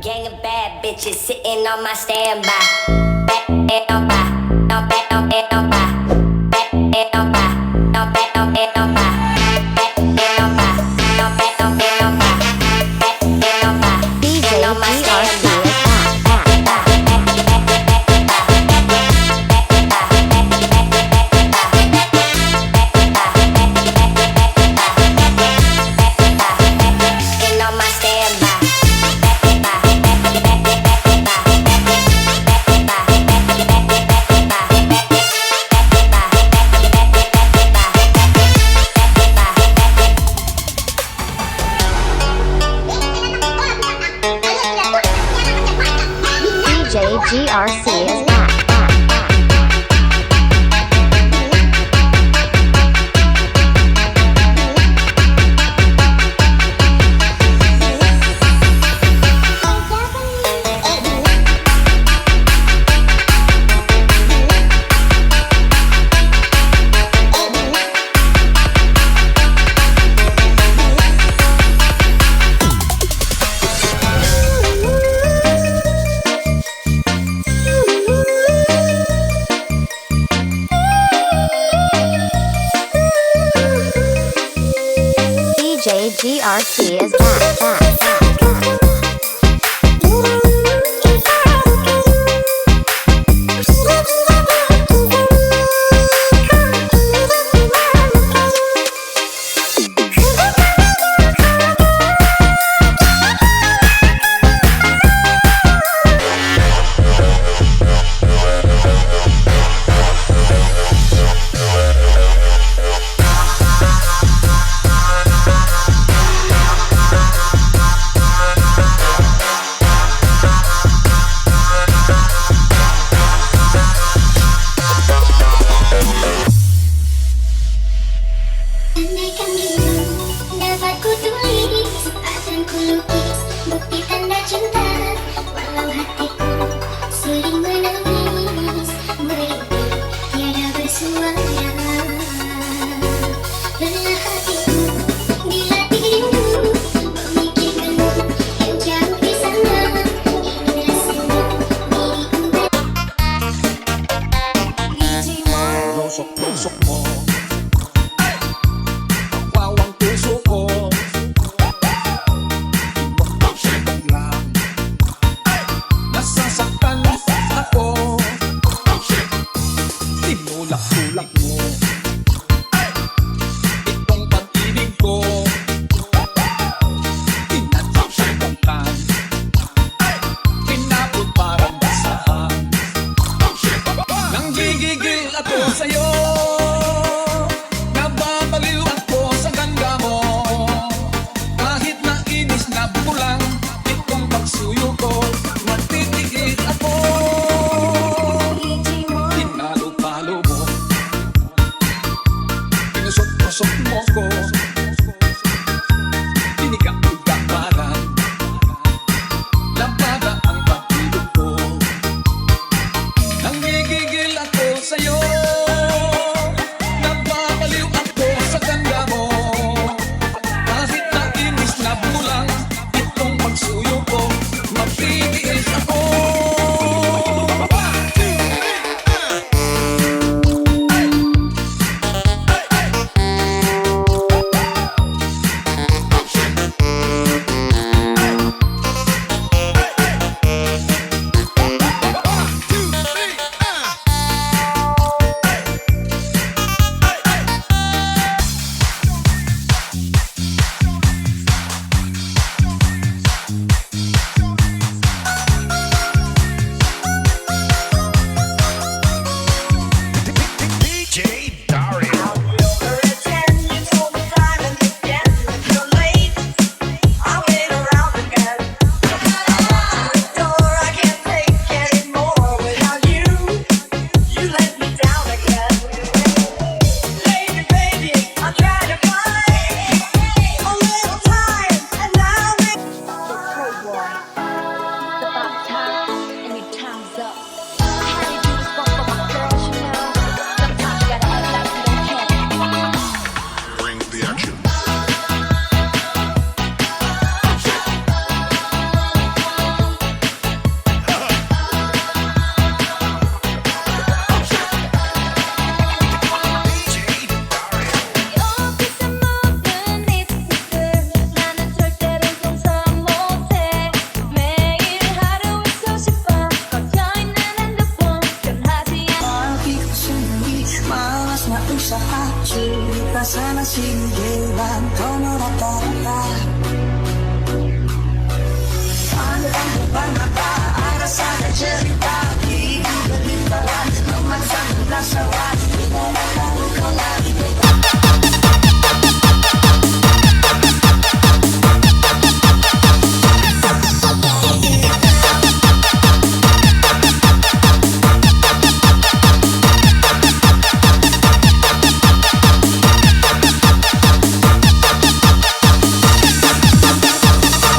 Gang of bad bitches sitting on my standby. Back and on by, no back on and on by. Back and on by, no back on and on by. Back and on by, no back on and on by. Back and on by, DJ on my GRC standby. is back. And on my standby. DJ GRC is back. DJ GRC is back. Andaikan dulu dapat ku tulis, akan ku lukis bukti tanda cinta. Walau hatiku sering menangis, merintih tiada bersuara. Lelah hatiku dilatih rindu, memikirkanmu yang jauh di sana. Ingin rasanya diriku Tusok-tusok mo wawang puso ko. Di mo lang nasa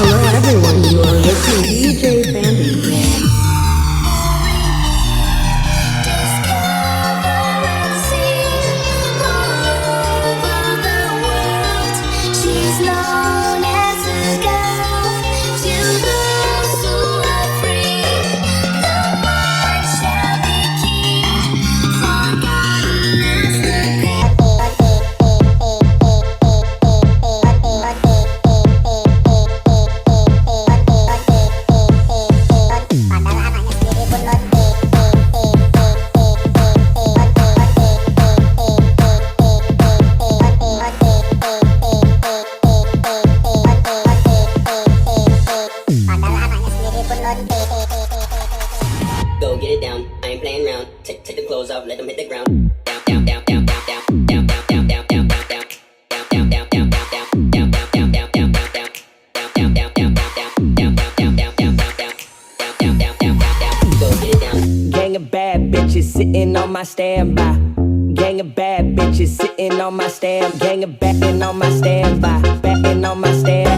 Hello everyone, you are listening to DJ Bambi. She's known as a girl to those who are free. The one shall be king, forgotten as the Go get it down, I ain't playing around. Take the clothes off, let them hit the ground. Down, down, down, down, down, down, down, down, down, down, down, down. Down, down, down, down, down, down, down, down, down, down, down. Down, down, down, down, down, down, down, down, down, down, down. Down, down, down, down, down. Go get it down. Gang of bad bitches sitting on my standby. Gang of bad bitches sitting on my stand. Gang of batting on my standby. Batting on my stand.